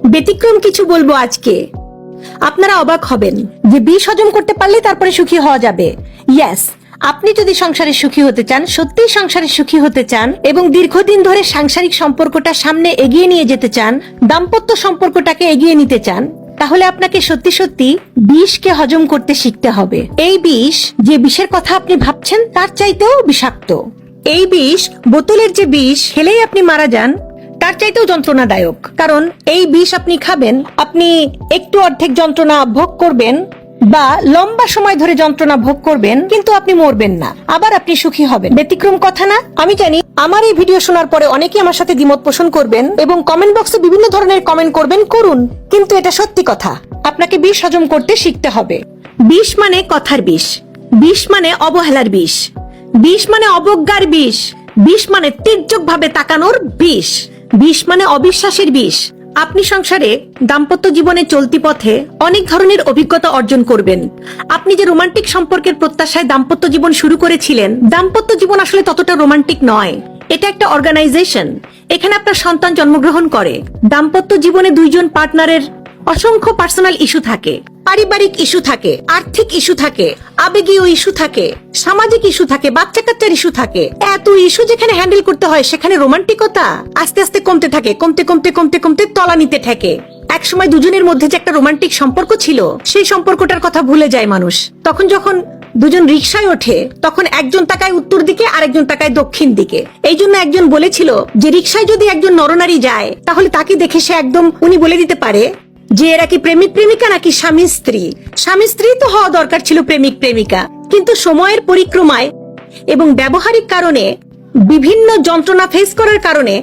ব্যতিক্রম কিছু বলবো আজকে, আপনারা অবাক হবেন যে বিষ হজম করতে পারলে তারপরে সুখী হওয়া যাবে। ইয়েস, আপনি যদি সংসারে সুখী হতে চান, সত্যিই সংসারে সুখী হতে চান এবং দীর্ঘদিন ধরে সাংসারিক সম্পর্কটা সামনে এগিয়ে নিয়ে যেতে চান, দাম্পত্য সম্পর্কটাকে এগিয়ে নিতে চান, তাহলে আপনাকে সত্যি সত্যি বিষকে হজম করতে শিখতে হবে। এই বিষ, যে বিষের কথা আপনি ভাবছেন তার চাইতেও বিষাক্ত। এই বিষ, বোতলের যে বিষ খেলেই আপনি মারা যান, তার চাইতেও যন্ত্রণাদায়ক। কারণ এই বিষ আপনি খাবেন, আপনি একটু অর্ধেক যন্ত্রণা ভোগ করবেন বা লম্বা সময় ধরে যন্ত্রণা ভোগ করবেন, কিন্তু আপনি মরবেন না, আবার আপনি সুখী হবেন। ব্যতিক্রম কথা না? আমি জানি আমার এই ভিডিও শোনার পরে অনেকেই আমার সাথে দ্বিমত পোষণ করবেন এবং কমেন্ট বক্সে বিভিন্ন ধরনের কমেন্ট করবেন, করুন, কিন্তু এটা সত্যি কথা। আপনাকে বিষ হজম করতে শিখতে হবে। বিষ মানে কথার বিষ, বিষ মানে অবহেলার বিষ, বিষ মানে অবজ্ঞার বিষ, বিষ মানে তীর্যক ভাবে তাকানোর বিষ, বিষ মানে অবিশ্বাসের বিষ। আপনি সংসারে দাম্পত্য জীবনে চলতি পথে অনেক ধরনের অভিজ্ঞতা অর্জন করবেন। আপনি যে রোমান্টিক সম্পর্কের প্রত্যাশায় দাম্পত্য জীবন শুরু করেছিলেন, দাম্পত্য জীবন আসলে ততটা রোমান্টিক নয়। এটা একটা অর্গানাইজেশন, এখানে আপনার সন্তান জন্মগ্রহণ করে। দাম্পত্য জীবনে দুইজন পার্টনারের অসংখ্য পার্সোনাল ইস্যু থাকে, পারিবারিক ইস্যু থাকে, আর্থিক ইস্যু থাকে, আবেগীয় ইস্যু থাকে, সামাজিক ইস্যু থাকে, বাচ্চা কাচ্চার ইস্যু থাকে। এত ইস্যু যেখানে হ্যান্ডেল করতে হয়, সেখানে রোমান্টিকতা আস্তে আস্তে কমতে থাকে, কমতে কমতে কমতে কমতে তলানিতে ঠেকে। এক সময় দুজনের মধ্যে যে একটা রোমান্টিক সম্পর্ক ছিল, সেই সম্পর্কটার কথা ভুলে যায় মানুষ। তখন যখন দুজন রিকশায় ওঠে, তখন একজন তাকায় উত্তর দিকে, আরেকজন তাকায় দক্ষিণ দিকে। এই জন্য একজন বলেছিল যে রিকশায় যদি একজন নরনারী যায়, তাহলে তাকে দেখে সে একদম উনি বলে দিতে পারে যে এরা কি প্রেমিক প্রেমিকা নাকি স্বামী স্ত্রী। স্বামী স্ত্রী তো হওয়া দরকার ছিল প্রেমিক প্রেমিকা, কিন্তু সময়ের পরিক্রমায় এবং ব্যবহারিক কারণে, বিভিন্ন যন্ত্রণা ফেস করার কারণে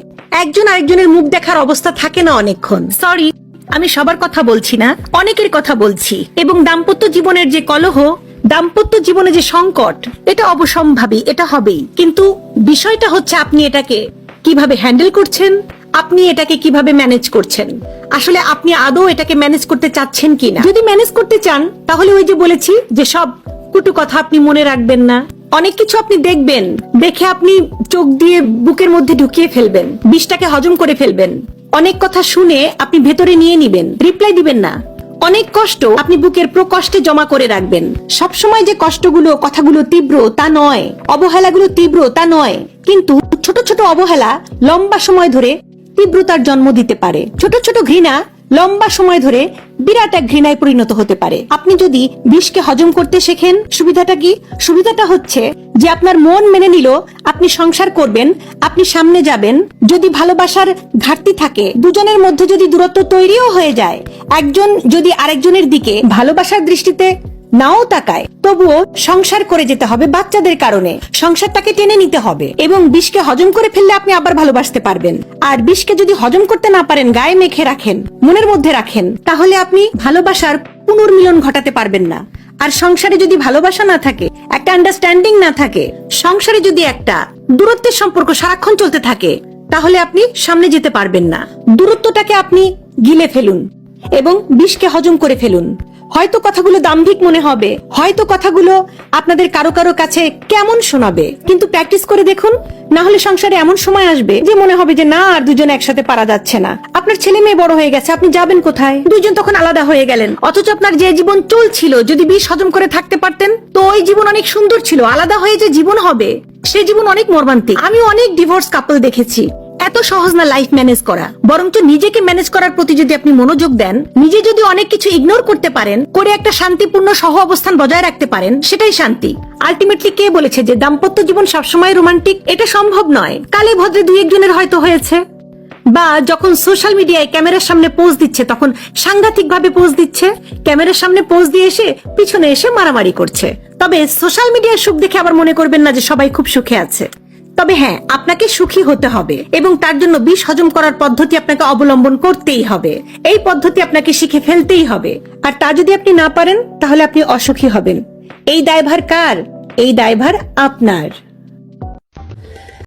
একজন আরেকজনের মুখ দেখার অবস্থা থাকে না অনেকক্ষণ। সরি, আমি সবার কথা বলছি না, অনেকের কথা বলছি। এবং দাম্পত্য জীবনের যে কলহ, দাম্পত্য জীবনে যে সংকট, এটা অবশ্যম্ভাবী, এটা হবেই। কিন্তু বিষয়টা হচ্ছে আপনি এটাকে কিভাবে হ্যান্ডেল করছেন, আপনি এটাকে কিভাবে ম্যানেজ করছেন। আসলে আপনি আদৌ এটাকে ম্যানেজ করতে চাচ্ছেন কিনা। যদি ম্যানেজ করতে চান, তাহলে ওই যে বলেছি যে সব কুটু কথা আপনি মনে রাখবেন না, অনেক কিছু আপনি দেখবেন, দেখে আপনি চোখ দিয়ে বুকের মধ্যে ঢুকিয়ে ফেলবেন, বিষটাকে হজম করে ফেলবেন। অনেক কথা শুনে আপনি ভেতরে নিয়ে নিবেন, রিপ্লাই দিবেন না। অনেক কষ্ট আপনি বুকের প্রকষ্টে জমা করে রাখবেন। সবসময় যে কষ্টগুলো, কথাগুলো তীব্র তা নয়, অবহেলাগুলো তীব্র তা নয়, কিন্তু ছোট ছোট অবহেলা লম্বা সময় ধরে তীব্রতার জন্ম দিতে পারে। ছোট ছোট ঘৃণা লম্বা সময় ধরে বিরাট এক ঘৃণায় পরিণত হতে পারে। আপনি যদি বিষকে হজম করতে শেখেন, সুবিধাটা কি? সুবিধাটা হচ্ছে যে আপনার মন মেনে নিল আপনি সংসার করবেন, আপনি সামনে যাবেন। যদি ভালোবাসার ঘাটতি থাকে, দুজনের মধ্যে যদি দূরত্ব তৈরিও হয়ে যায়, একজন যদি আরেকজনের দিকে ভালোবাসার দৃষ্টিতে নাও তাকায়, তবুও সংসার করে যেতে হবে বাচ্চাদের কারণে, সংসারটাকে টেনে নিতে হবে। এবং বিষকে হজম করে ফেললে আপনি আবার ভালোবাসতে পারবেন। আর বিষকে যদি হজম করতে না পারেন, গায়ে মেখে রাখেন, মনের মধ্যে রাখেন, তাহলে আপনি ভালোবাসার পুনর্মিলন ঘটাতে পারবেন না। আর সংসারে যদি ভালোবাসা না থাকে, একটা আন্ডারস্ট্যান্ডিং না থাকে, সংসারে যদি একটা দূরত্বের সম্পর্ক সারাক্ষণ চলতে থাকে, তাহলে আপনি সামনে যেতে পারবেন না। দূরত্বটাকে আপনি গিলে ফেলুন এবং বিষকে হজম করে ফেলুন। হয়তো কথাগুলো দাম্ভিক মনে হবে, হয়তো কথাগুলো আপনাদের কারো কারো কাছে কেমন শোনাবে, কিন্তু প্র্যাকটিস করে দেখুন, না হলে সংসারে এমন সময় আসবে যে মনে হবে যে না, আর দুজন একসাথে পারা যাচ্ছে না। আপনার ছেলে মেয়ে বড় হয়ে গেছে, আপনি যাবেন কোথায়? দুজন তখন আলাদা হয়ে গেলেন। অথচ আপনার যে জীবন চলছিল, যদি বিষ হজম করে থাকতে পারতেন, তো ওই জীবন অনেক সুন্দর ছিল। আলাদা হয়ে যে জীবন হবে, সে জীবন অনেক মর্মান্তিক। আমি অনেক ডিভোর্স কাপল দেখেছি। এত সহজ না লাইফ ম্যানেজ করা, বরঞ্চ নিজেকে ম্যানেজ করার প্রতি যদি আপনি মনোযোগ দেন, নিজে যদি অনেক কিছু ইগনোর করতে পারেন, করে একটা শান্তিপূর্ণ সহ অবস্থান বজায় রাখতে পারেন, সেটাই শান্তি। আলটিমেটলি কে বলেছে যে দাম্পত্য জীবন সবসময় রোমান্টিক? এটা সম্ভব নয়। কালে ভদ্রে দুই একজনের হয়তো হয়েছে, বা যখন সোশ্যাল মিডিয়ায় ক্যামেরার সামনে পোজ দিচ্ছে, তখন সাংঘাতিক ভাবে পোজ দিচ্ছে, ক্যামেরার সামনে পোজ দিয়ে এসে পিছনে এসে মারামারি করছে। তবে সোশ্যাল মিডিয়ার সুখ দেখে আবার মনে করবেন না যে সবাই খুব সুখে আছে। তবে হ্যাঁ, আপনাকে সুখী হতে হবে এবং তার জন্য বিষ হজম করার পদ্ধতি আপনাকে অবলম্বন করতেই হবে। এই পদ্ধতি আপনাকে শিখে ফেলতেই হবে। আর তা যদি আপনি না পারেন, তাহলে আপনি অসুখী হবেন। এই দায়ভার কার? এই দায়ভার আপনার।